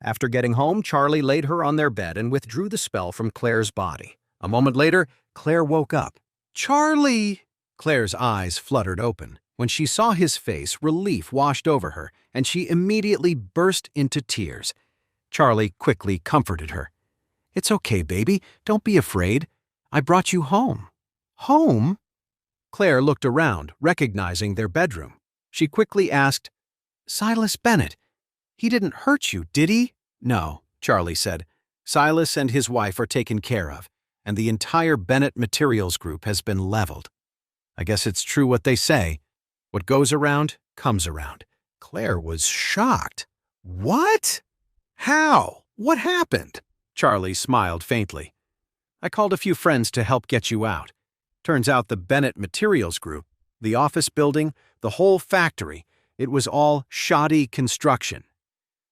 After getting home, Charlie laid her on their bed and withdrew the spell from Claire's body. A moment later, Claire woke up. "Charlie!" Claire's eyes fluttered open. When she saw his face, relief washed over her, and she immediately burst into tears. Charlie quickly comforted her. "It's okay, baby. Don't be afraid. I brought you home." "Home?" Claire looked around, recognizing their bedroom. She quickly asked, "Silas Bennett, he didn't hurt you, did he?" "No," Charlie said. "Silas and his wife are taken care of, and the entire Bennett Materials Group has been leveled. I guess it's true what they say. What goes around, comes around." Claire was shocked. "What? How? What happened?" Charlie smiled faintly. "I called a few friends to help get you out. Turns out the Bennett Materials Group, the office building, the whole factory, it was all shoddy construction.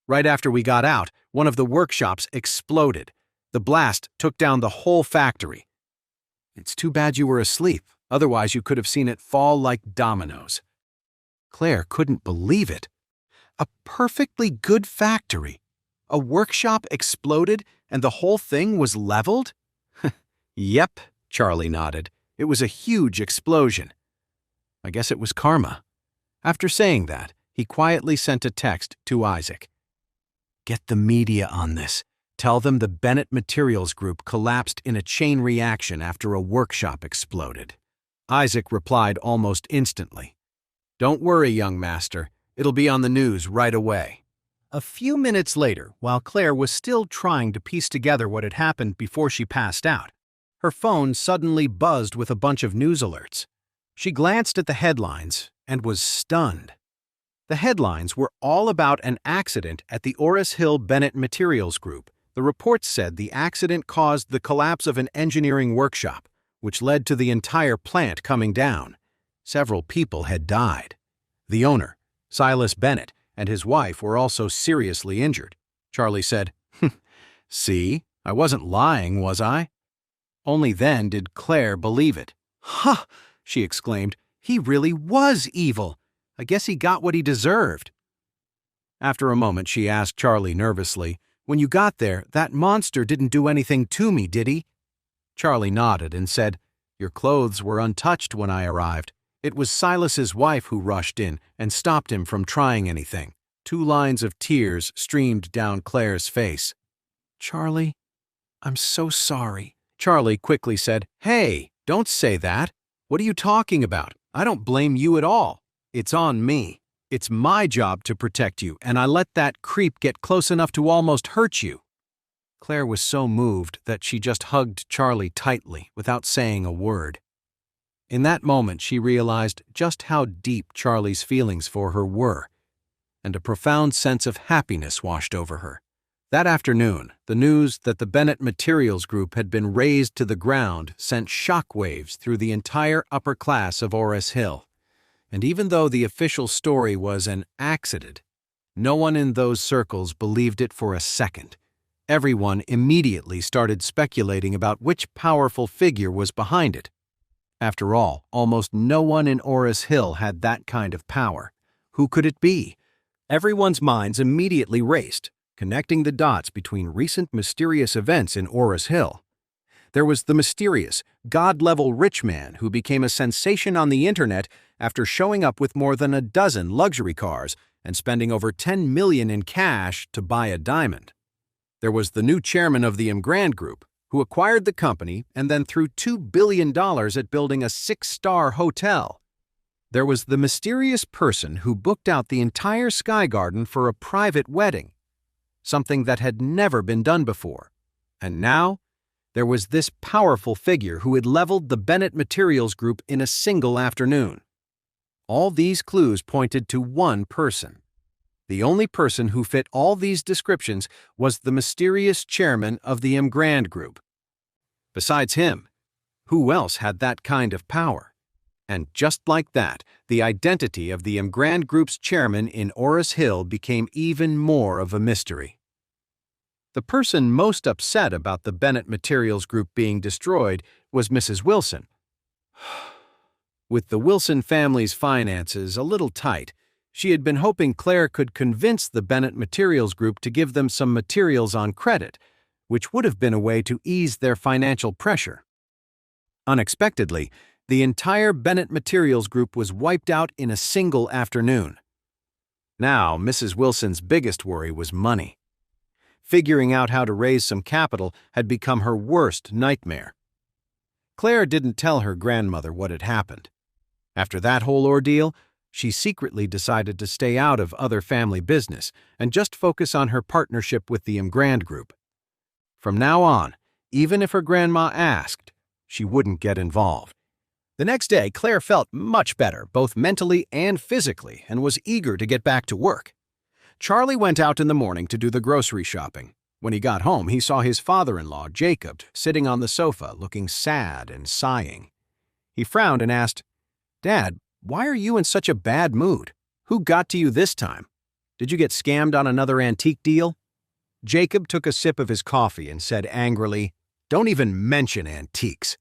Right after we got out, one of the workshops exploded. The blast took down the whole factory. It's too bad you were asleep, otherwise you could have seen it fall like dominoes." Claire couldn't believe it. A perfectly good factory. A workshop exploded and the whole thing was leveled? "Yep," Charlie nodded. "It was a huge explosion. I guess it was karma." After saying that, he quietly sent a text to Isaac. "Get the media on this. Tell them the Bennett Materials Group collapsed in a chain reaction after a workshop exploded." Isaac replied almost instantly. "Don't worry, young master. It'll be on the news right away." A few minutes later, while Claire was still trying to piece together what had happened before she passed out, her phone suddenly buzzed with a bunch of news alerts. She glanced at the headlines and was stunned. The headlines were all about an accident at the Oris Hill Bennett Materials Group. The reports said the accident caused the collapse of an engineering workshop, which led to the entire plant coming down. Several people had died. The owner, Silas Bennett, and his wife were also seriously injured. Charlie said, "See, I wasn't lying, was I?" Only then did Claire believe it. "Huh!" she exclaimed. "He really was evil. I guess he got what he deserved." After a moment, she asked Charlie nervously, "When you got there, that monster didn't do anything to me, did he?" Charlie nodded and said, "Your clothes were untouched when I arrived. It was Silas's wife who rushed in and stopped him from trying anything." 2 lines of tears streamed down Claire's face. "Charlie, I'm so sorry." Charlie quickly said, "Hey, don't say that. What are you talking about? I don't blame you at all. It's on me. It's my job to protect you, and I let that creep get close enough to almost hurt you." Claire was so moved that she just hugged Charlie tightly without saying a word. In that moment, she realized just how deep Charlie's feelings for her were, and a profound sense of happiness washed over her. That afternoon, the news that the Bennett Materials Group had been razed to the ground sent shockwaves through the entire upper class of Oris Hill. And even though the official story was an accident, no one in those circles believed it for a second. Everyone immediately started speculating about which powerful figure was behind it. After all, almost no one in Oris Hill had that kind of power. Who could it be? Everyone's minds immediately raced, connecting the dots between recent mysterious events in Oris Hill. There was the mysterious, god-level rich man who became a sensation on the internet after showing up with more than a dozen luxury cars and spending over $10 million in cash to buy a diamond. There was the new chairman of the Emgrand Group, who acquired the company and then threw $2 billion at building a 6-star hotel. There was the mysterious person who booked out the entire Sky Garden for a private wedding, something that had never been done before. And now, there was this powerful figure who had leveled the Bennett Materials Group in a single afternoon. All these clues pointed to one person. The only person who fit all these descriptions was the mysterious chairman of the Emgrand Group. Besides him, who else had that kind of power? And just like that, the identity of the Emgrand Group's chairman in Oris Hill became even more of a mystery. The person most upset about the Bennett Materials Group being destroyed was Mrs. Wilson. With the Wilson family's finances a little tight, She had been hoping Clare could convince the Bennett Materials Group to give them some materials on credit, which would have been a way to ease their financial pressure. Unexpectedly, the entire Bennett Materials Group was wiped out in a single afternoon. Now, Mrs. Wilson's biggest worry was money. Figuring out how to raise some capital had become her worst nightmare. Clare didn't tell her grandmother what had happened. After that whole ordeal, she secretly decided to stay out of other family business and just focus on her partnership with the Imgrand Group. From now on, even if her grandma asked, she wouldn't get involved. The next day, Clare felt much better, both mentally and physically, and was eager to get back to work. Charlie went out in the morning to do the grocery shopping. When he got home, he saw his father-in-law, Jacob, sitting on the sofa, looking sad and sighing. He frowned and asked, "Dad, why are you in such a bad mood? Who got to you this time? Did you get scammed on another antique deal?" Jacob took a sip of his coffee and said angrily, "Don't even mention antiques.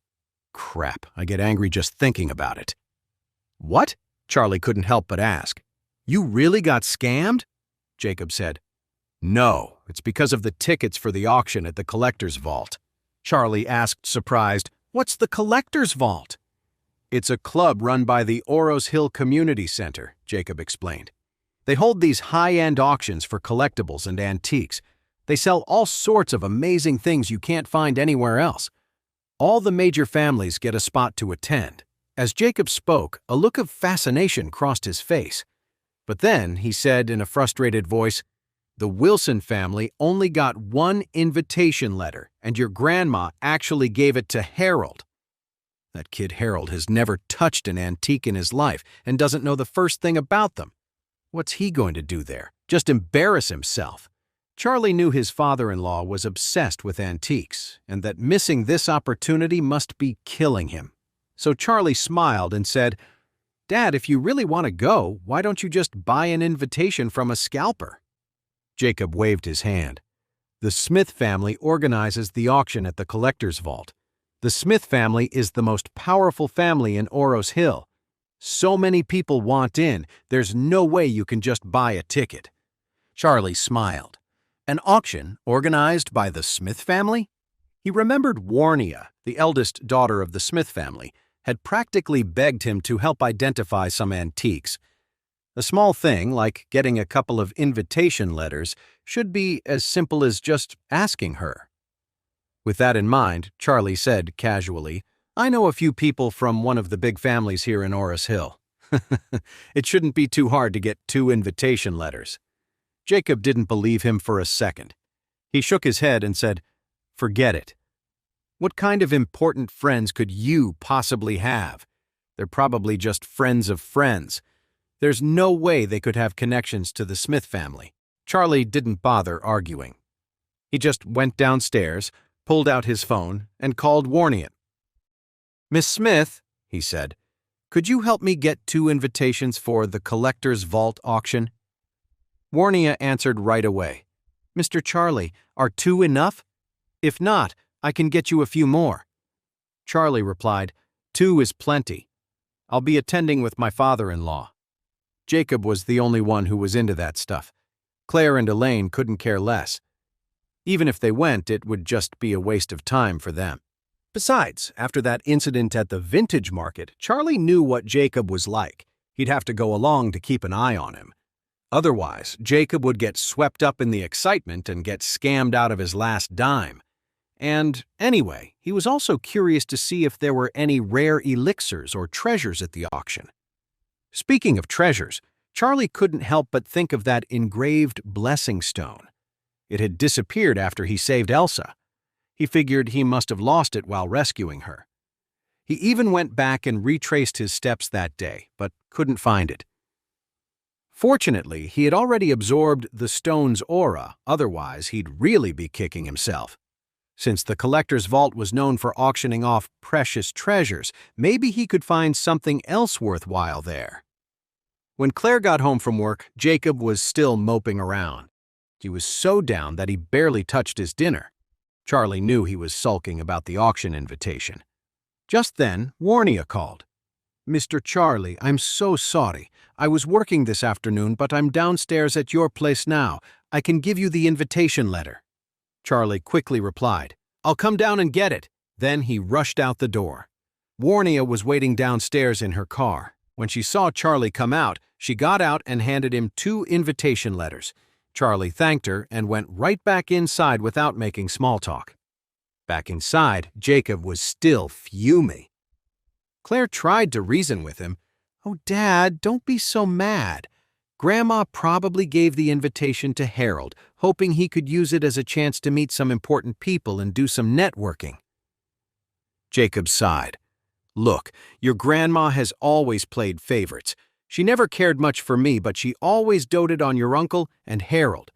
Crap, I get angry just thinking about it." "What?" Charlie couldn't help but ask. "You really got scammed?" Jacob said. "No, it's because of the tickets for the auction at the Collector's Vault." Charlie asked, surprised, "What's the Collector's Vault?" "It's a club run by the Oros Hill Community Center," Jacob explained. "They hold these high-end auctions for collectibles and antiques. They sell all sorts of amazing things you can't find anywhere else. All the major families get a spot to attend." As Jacob spoke, a look of fascination crossed his face. But then he said in a frustrated voice, "The Wilson family only got one invitation letter, and your grandma actually gave it to Harold. That kid Harold has never touched an antique in his life and doesn't know the first thing about them. What's he going to do there? Just embarrass himself." Charlie knew his father-in-law was obsessed with antiques, and that missing this opportunity must be killing him. So Charlie smiled and said, "Dad, if you really want to go, why don't you just buy an invitation from a scalper?" Jacob waved his hand. "The Smith family organizes the auction at the Collector's Vault. The Smith family is the most powerful family in Oros Hill. So many people want in, there's no way you can just buy a ticket." Charlie smiled. An auction organized by the Smith family? He remembered Warnia, the eldest daughter of the Smith family, had practically begged him to help identify some antiques. A small thing, like getting a couple of invitation letters, should be as simple as just asking her. With that in mind, Charlie said casually, "I know a few people from one of the big families here in Oros Hill. It shouldn't be too hard to get 2 invitation letters." Jacob didn't believe him for a second. He shook his head and said, "Forget it. What kind of important friends could you possibly have? They're probably just friends of friends. There's no way they could have connections to the Smith family." Charlie didn't bother arguing. He just went downstairs, pulled out his phone, and called Warnia. "Miss Smith," he said, "could you help me get 2 invitations for the Collector's Vault auction?" Warnia answered right away. "Mr. Charlie, are 2 enough? If not, I can get you a few more." Charlie replied, "2 is plenty. I'll be attending with my father-in-law." Jacob was the only one who was into that stuff. Clare and Elaine couldn't care less. Even if they went, it would just be a waste of time for them. Besides, after that incident at the vintage market, Charlie knew what Jacob was like. He'd have to go along to keep an eye on him. Otherwise, Jacob would get swept up in the excitement and get scammed out of his last dime. And anyway, he was also curious to see if there were any rare elixirs or treasures at the auction. Speaking of treasures, Charlie couldn't help but think of that engraved blessing stone. It had disappeared after he saved Elsa. He figured he must have lost it while rescuing her. He even went back and retraced his steps that day, but couldn't find it. Fortunately, he had already absorbed the stone's aura, otherwise he'd really be kicking himself. Since the Collector's Vault was known for auctioning off precious treasures, maybe he could find something else worthwhile there. When Clare got home from work, Jacob was still moping around. He was so down that he barely touched his dinner. Charlie knew he was sulking about the auction invitation. Just then, Warnia called. Mr. Charlie, I'm so sorry. I was working this afternoon, but I'm downstairs at your place now. I can give you the invitation letter. Charlie quickly replied, I'll come down and get it. Then he rushed out the door. Warnia was waiting downstairs in her car. When she saw Charlie come out, she got out and handed him 2 invitation letters. Charlie thanked her and went right back inside without making small talk. Back inside, Jacob was still fuming. Claire tried to reason with him. Oh, Dad, don't be so mad. Grandma probably gave the invitation to Harold, hoping he could use it as a chance to meet some important people and do some networking. Jacob sighed. Look, your grandma has always played favorites. She never cared much for me, but she always doted on your uncle and Harold.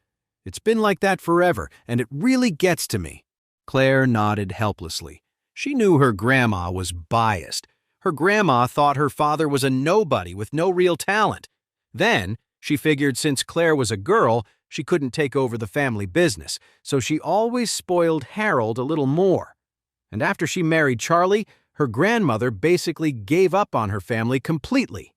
It's been like that forever, and it really gets to me. Claire nodded helplessly. She knew her grandma was biased. Her grandma thought her father was a nobody with no real talent. Then, she figured since Claire was a girl, she couldn't take over the family business, so she always spoiled Harold a little more. And after she married Charlie, her grandmother basically gave up on her family completely.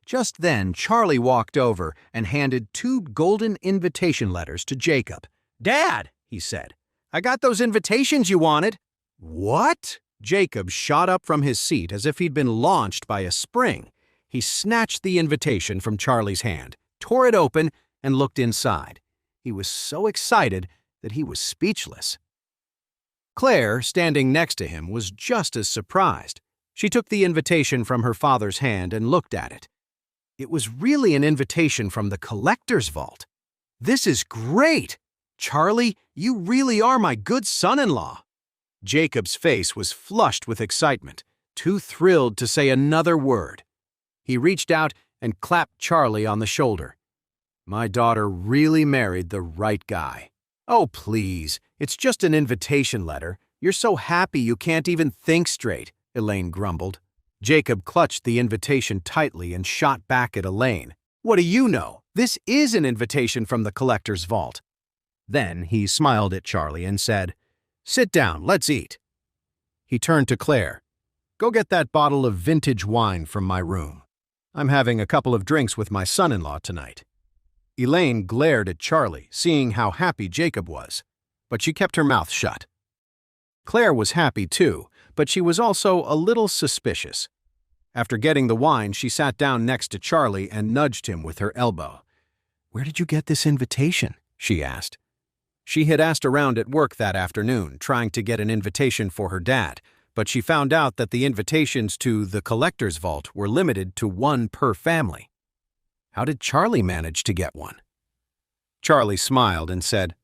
Just then, Charlie walked over and handed 2 golden invitation letters to Jacob. Dad, he said, I got those invitations you wanted. What? Jacob shot up from his seat as if he'd been launched by a spring. He snatched the invitation from Charlie's hand, tore it open, and looked inside. He was so excited that he was speechless. Claire, standing next to him, was just as surprised. She took the invitation from her father's hand and looked at it. It was really an invitation from the collector's vault. This is great! Charlie, you really are my good son-in-law. Jacob's face was flushed with excitement, too thrilled to say another word. He reached out and clapped Charlie on the shoulder. My daughter really married the right guy. Oh, please, it's just an invitation letter. You're so happy you can't even think straight, Elaine grumbled. Jacob clutched the invitation tightly and shot back at Elaine. What do you know? This is an invitation from the collector's vault. Then he smiled at Charlie and said, Sit down, let's eat. He turned to Claire. Go get that bottle of vintage wine from my room. I'm having a couple of drinks with my son-in-law tonight. Elaine glared at Charlie, seeing how happy Jacob was, but she kept her mouth shut. Claire was happy too, but she was also a little suspicious. After getting the wine, she sat down next to Charlie and nudged him with her elbow. Where did you get this invitation? She asked. She had asked around at work that afternoon, trying to get an invitation for her dad, but she found out that the invitations to the collector's vault were limited to 1 per family. How did Charlie manage to get one? Charlie smiled and said,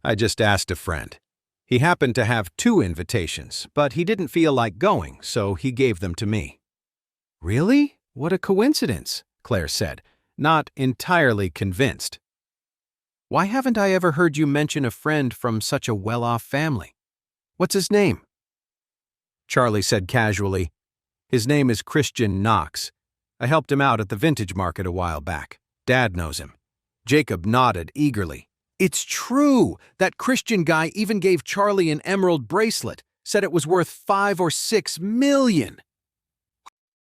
I just asked a friend. He happened to have 2 invitations, but he didn't feel like going, so he gave them to me. Really? What a coincidence, Claire said, not entirely convinced. Why haven't I ever heard you mention a friend from such a well-off family? What's his name? Charlie said casually, His name is Christian Knox. I helped him out at the vintage market a while back. Dad knows him. Jacob nodded eagerly. It's true! That Christian guy even gave Charlie an emerald bracelet, said it was worth $5 or $6 million.